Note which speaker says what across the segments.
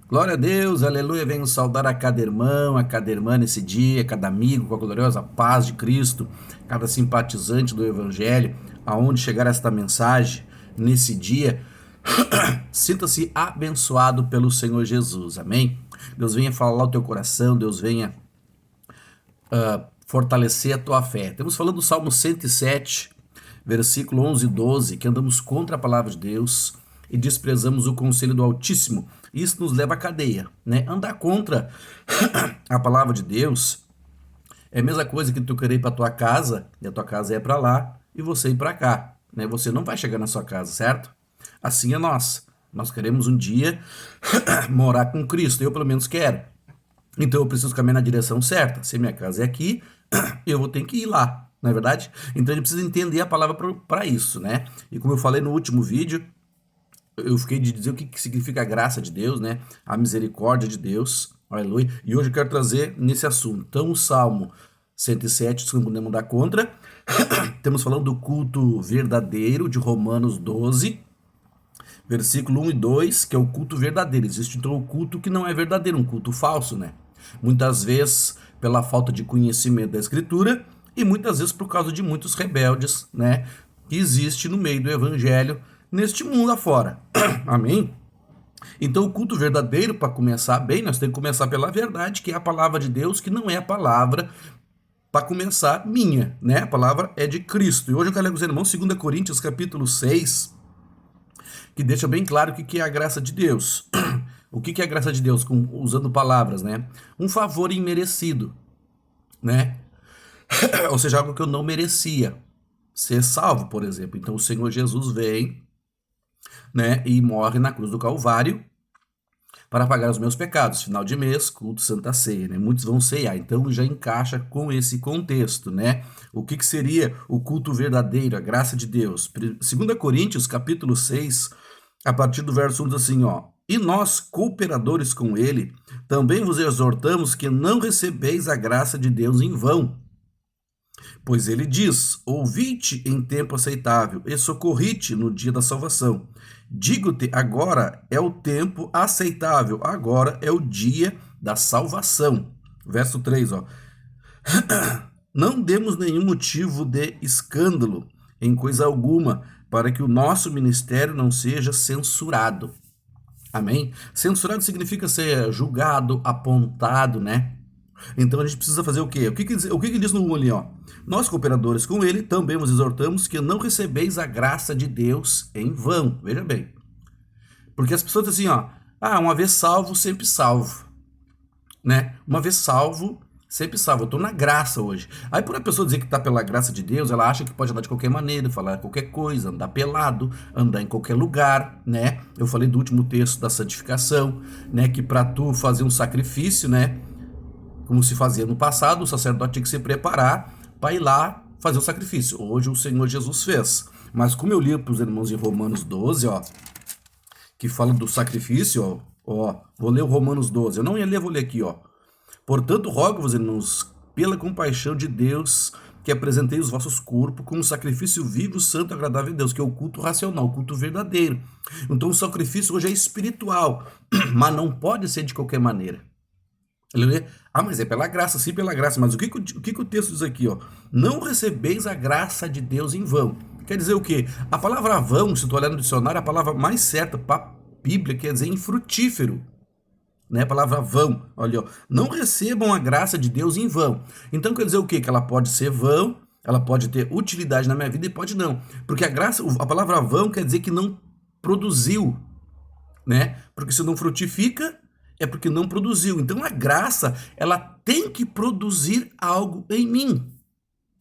Speaker 1: Glória a Deus, aleluia. Venho saudar a cada irmão, a cada irmã nesse dia, cada amigo com a gloriosa paz de Cristo, cada simpatizante do Evangelho, aonde chegar esta mensagem nesse dia. Sinta-se abençoado pelo Senhor Jesus, amém? Deus venha falar ao teu coração, Deus venha fortalecer a tua fé. Estamos falando do Salmo 107, versículo 11 e 12, que andamos contra a palavra de Deus e desprezamos o conselho do Altíssimo. Isso nos leva à cadeia, né? Andar contra a palavra de Deus é a mesma coisa que tu querer ir para tua casa, e a tua casa é para lá, e você ir para cá, né? Você não vai chegar na sua casa, certo? Assim é nós. Nós queremos um dia morar com Cristo, eu pelo menos quero. Então eu preciso caminhar na direção certa. Se minha casa é aqui, eu vou ter que ir lá, não é verdade? Então a gente precisa entender a palavra para isso, né? E como eu falei no último vídeo, eu fiquei de dizer o que significa a graça de Deus, né? A misericórdia de Deus, aleluia. E hoje eu quero trazer nesse assunto. Então, o Salmo 107, se não podemos dar contra, estamos falando do culto verdadeiro de Romanos 12, versículo 1 e 2, que é o culto verdadeiro. Existe então o culto que não é verdadeiro, um culto falso, né? Muitas vezes pela falta de conhecimento da Escritura e muitas vezes por causa de muitos rebeldes, né? Que existe no meio do Evangelho, neste mundo afora. Amém? Então o culto verdadeiro, para começar bem, nós temos que começar pela verdade, que é a palavra de Deus, que não é a palavra, para começar, minha, né? A palavra é de Cristo. E hoje eu quero ler com os irmãos 2 Coríntios, capítulo 6, que deixa bem claro o que é a graça de Deus. O que é a graça de Deus, usando palavras, né? Um favor imerecido, né? Ou seja, algo que eu não merecia. Ser salvo, por exemplo. Então o Senhor Jesus vem, né, e morre na cruz do Calvário para pagar os meus pecados. Final de mês, culto Santa Ceia, né? Muitos vão ceiar, então já encaixa com esse contexto, né? O que seria o culto verdadeiro, a graça de Deus? 2 Coríntios, capítulo 6, a partir do verso 1 diz assim, ó: E nós, cooperadores com ele, também vos exortamos que não recebeis a graça de Deus em vão. Pois ele diz: Ouvi-te em tempo aceitável e socorri-te no dia da salvação. Digo-te, agora é o tempo aceitável, agora é o dia da salvação. Verso 3, ó. Não demos nenhum motivo de escândalo em coisa alguma, para que o nosso ministério não seja censurado. Amém? Censurado significa ser julgado, apontado, né? Então a gente precisa fazer o quê? O que diz no 1 ali, ó? Nós, cooperadores com ele, também vos exortamos que não recebeis a graça de Deus em vão. Veja bem. Porque as pessoas dizem assim, ó, uma vez salvo, sempre salvo. Né? Uma vez salvo, sempre salvo. Eu estou na graça hoje. Aí por a pessoa dizer que está pela graça de Deus, ela acha que pode andar de qualquer maneira, falar qualquer coisa, andar pelado, andar em qualquer lugar, né? Eu falei do último texto da santificação, né? Que para tu fazer um sacrifício, né? Como se fazia no passado, o sacerdote tinha que se preparar para ir lá fazer o sacrifício. Hoje o Senhor Jesus fez. Mas como eu li para os irmãos em Romanos 12, ó, que fala do sacrifício, ó, vou ler o Romanos 12. Eu não ia ler, vou ler aqui, ó. Portanto, rogo-vos, irmãos, pela compaixão de Deus, que apresentei os vossos corpos como sacrifício vivo, santo e agradável a Deus, que é o culto racional, o culto verdadeiro. Então o sacrifício hoje é espiritual, mas não pode ser de qualquer maneira. Mas é pela graça, sim, pela graça. Mas o que o texto diz aqui, ó? Não recebeis a graça de Deus em vão. Quer dizer o quê? A palavra vão, se tu olhar no dicionário, é a palavra mais certa para a Bíblia quer dizer infrutífero. Né? A palavra vão, olha, ó. Não recebam a graça de Deus em vão. Então quer dizer o quê? Que ela pode ser vão, ela pode ter utilidade na minha vida e pode não. Porque a palavra vão quer dizer que não produziu, né? Porque se não frutifica, é porque não produziu. Então a graça, ela tem que produzir algo em mim.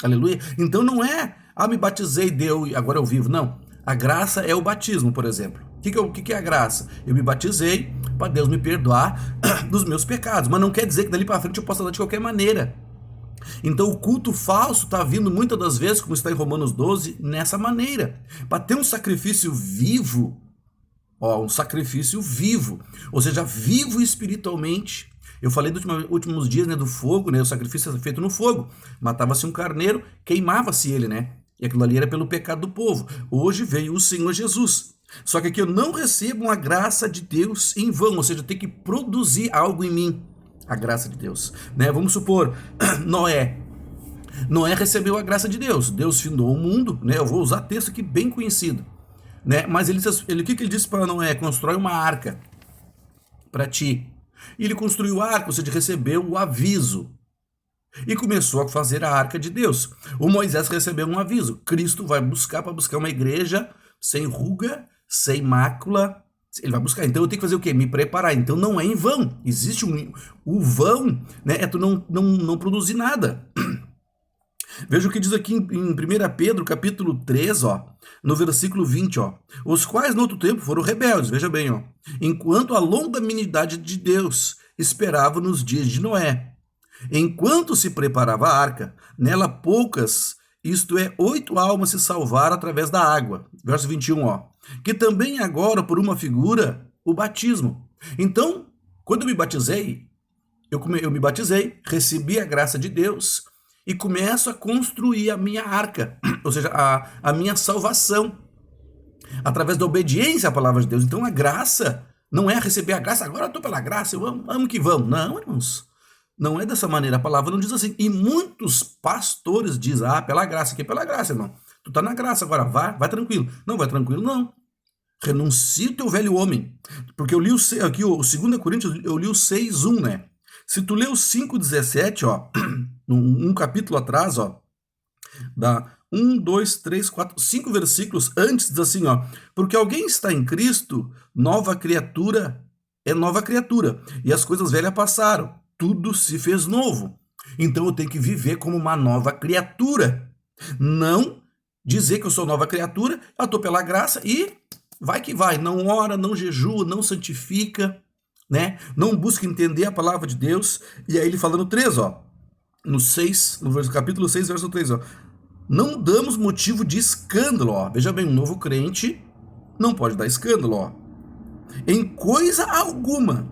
Speaker 1: Aleluia. Então não é, me batizei, deu e agora eu vivo. Não. A graça é o batismo, por exemplo. O que é a graça? Eu me batizei para Deus me perdoar dos meus pecados. Mas não quer dizer que dali para frente eu possa dar de qualquer maneira. Então o culto falso está vindo muitas das vezes, como está em Romanos 12, nessa maneira. Para ter um sacrifício vivo, um sacrifício vivo, ou seja, vivo espiritualmente. Eu falei dos últimos dias, né, do fogo, né, o sacrifício era feito no fogo. Matava-se um carneiro, queimava-se ele, né? E aquilo ali era pelo pecado do povo. Hoje veio o Senhor Jesus. Só que aqui eu não recebo a graça de Deus em vão, ou seja, eu tenho que produzir algo em mim, a graça de Deus, né? Vamos supor, Noé. Noé recebeu a graça de Deus. Deus findou o mundo, né? Eu vou usar texto aqui bem conhecido, né? Mas o que ele disse para Noé? Constrói uma arca para ti. E ele construiu a arca, ou seja, recebeu o aviso e começou a fazer a arca de Deus. O Moisés recebeu um aviso. Cristo vai buscar para buscar uma igreja sem ruga, sem mácula. Ele vai buscar. Então eu tenho que fazer o quê? Me preparar. Então não é em vão. Existe o vão, né? É tu não produzir nada. Veja o que diz aqui em 1 Pedro, capítulo 3, ó, no versículo 20, ó. Os quais no outro tempo foram rebeldes, veja bem, ó. Enquanto a longanimidade de Deus esperava nos dias de Noé. Enquanto se preparava a arca, nela poucas, isto é, 8 almas se salvaram através da água. Verso 21, ó. Que também agora, por uma figura, o batismo. Então, quando eu me batizei, eu me batizei, recebi a graça de Deus e começo a construir a minha arca, ou seja, a minha salvação, através da obediência à palavra de Deus. Então a graça não é receber a graça, agora eu estou pela graça, eu amo que vamos. Não, irmãos, não é dessa maneira, a palavra não diz assim. E muitos pastores dizem, pela graça, aqui é pela graça, irmão. Tu está na graça, agora vai tranquilo. Não vai tranquilo, não. Renuncia o teu velho homem. Porque eu li aqui o 2 Coríntios, eu li o 6:1, né? Se tu lê o 5:17, ó, um capítulo atrás, ó, dá 1, 2, 3, 4, 5 versículos antes, diz assim, ó, porque alguém está em Cristo, nova criatura é nova criatura, e as coisas velhas passaram, tudo se fez novo. Então eu tenho que viver como uma nova criatura, não dizer que eu sou nova criatura, eu estou pela graça e vai que vai, não ora, não jejua, não santifica, né? Não busca entender a palavra de Deus. E aí ele fala no 3, ó, no capítulo 6, verso 3, ó, não damos motivo de escândalo, ó. Veja bem, um novo crente não pode dar escândalo, ó, em coisa alguma,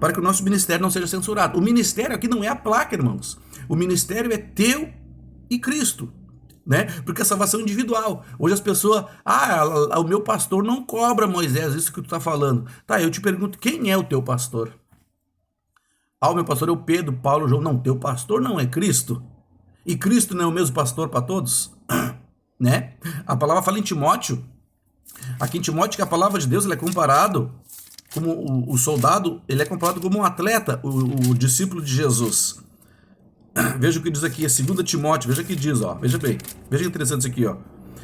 Speaker 1: para que o nosso ministério não seja censurado. O ministério aqui não é a placa, irmãos. O ministério é teu e Cristo, né? Porque a salvação é individual. Hoje as pessoas, o meu pastor não cobra, Moisés, isso que tu tá falando. Tá, eu te pergunto, quem é o teu pastor? O meu pastor é o Pedro, Paulo, João. Não, teu pastor não é Cristo. E Cristo não é o mesmo pastor para todos? Né? A palavra fala em Timóteo. Aqui em Timóteo que a palavra de Deus ele é comparado como o soldado, ele é comparado como um atleta, o discípulo de Jesus. Veja o que diz aqui, é 2 Timóteo, veja o que diz, ó. Veja bem, veja que interessante isso aqui, ó.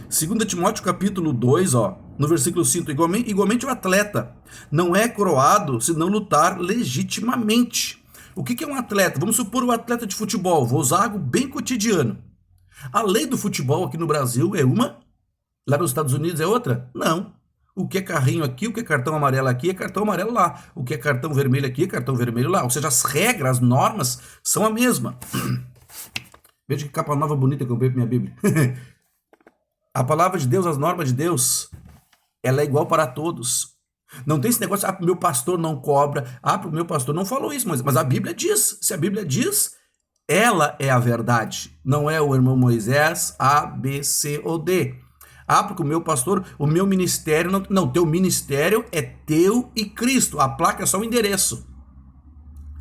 Speaker 1: 2 Timóteo capítulo 2, ó, no versículo 5, igualmente o atleta não é coroado se não lutar legitimamente. O que é um atleta? Vamos supor um atleta de futebol, vou usar algo bem cotidiano. A lei do futebol aqui no Brasil é uma, lá nos Estados Unidos é outra? Não. O que é carrinho aqui, o que é cartão amarelo aqui, é cartão amarelo lá. O que é cartão vermelho aqui, é cartão vermelho lá. Ou seja, as regras, as normas são a mesma. Veja que capa nova bonita que eu comprei pra minha Bíblia. A palavra de Deus, as normas de Deus, ela é igual para todos. Não tem esse negócio, pro meu pastor não cobra, pro meu pastor não falou isso, mas a Bíblia diz. Se a Bíblia diz, ela é a verdade. Não é o irmão Moisés, A, B, C ou D. Porque o meu pastor, o meu ministério, não, teu ministério é teu e Cristo. A placa é só o endereço.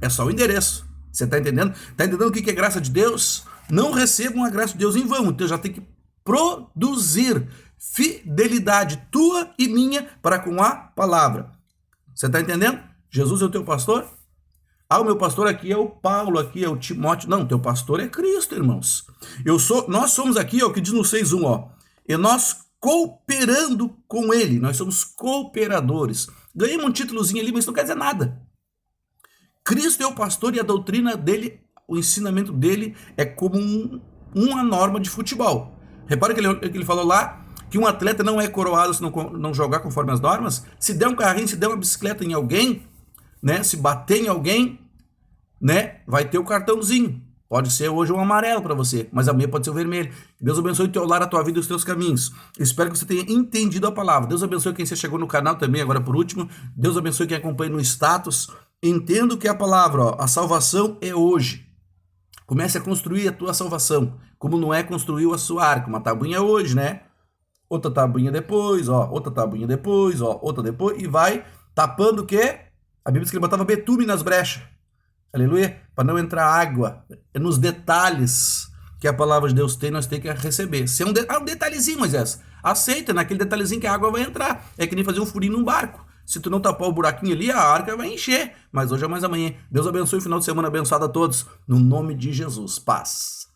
Speaker 1: É só o endereço. Você está entendendo? Está entendendo o que é graça de Deus? Não recebam a graça de Deus em vão. Então já tem que produzir fidelidade tua e minha para com a palavra. Você está entendendo? Jesus é o teu pastor? O meu pastor aqui é o Paulo, aqui é o Timóteo. Não, teu pastor é Cristo, irmãos. Nós somos aqui, ó, o que diz no 6:1, ó. E nós cooperando com ele, nós somos cooperadores. Ganhamos um títulozinho ali, mas não quer dizer nada. Cristo é o pastor e a doutrina dele, o ensinamento dele é como uma norma de futebol. Repara que ele falou lá que um atleta não é coroado se não jogar conforme as normas. Se der um carrinho, se der uma bicicleta em alguém, né, se bater em alguém, né, vai ter o cartãozinho. Pode ser hoje um amarelo para você, mas amanhã pode ser o vermelho. Deus abençoe o teu lar, a tua vida e os teus caminhos. Espero que você tenha entendido a palavra. Deus abençoe quem você chegou no canal também, agora por último. Deus abençoe quem acompanha no status. Entendo que a palavra, ó, a salvação é hoje. Comece a construir a tua salvação, como Noé construiu a sua arca. Uma tabuinha hoje, né? outra tabuinha depois, ó, outra tabuinha depois, ó, outra depois, e vai tapando o quê? A Bíblia diz que ele botava betume nas brechas. Aleluia, para não entrar água. É nos detalhes que a palavra de Deus tem, nós temos que receber. Se é um detalhezinho, Moisés, aceita, naquele detalhezinho que a água vai entrar. É que nem fazer um furinho num barco. Se tu não tapar o buraquinho ali, a arca vai encher. Mas hoje é mais amanhã. Deus abençoe o final de semana abençoado a todos. No nome de Jesus. Paz.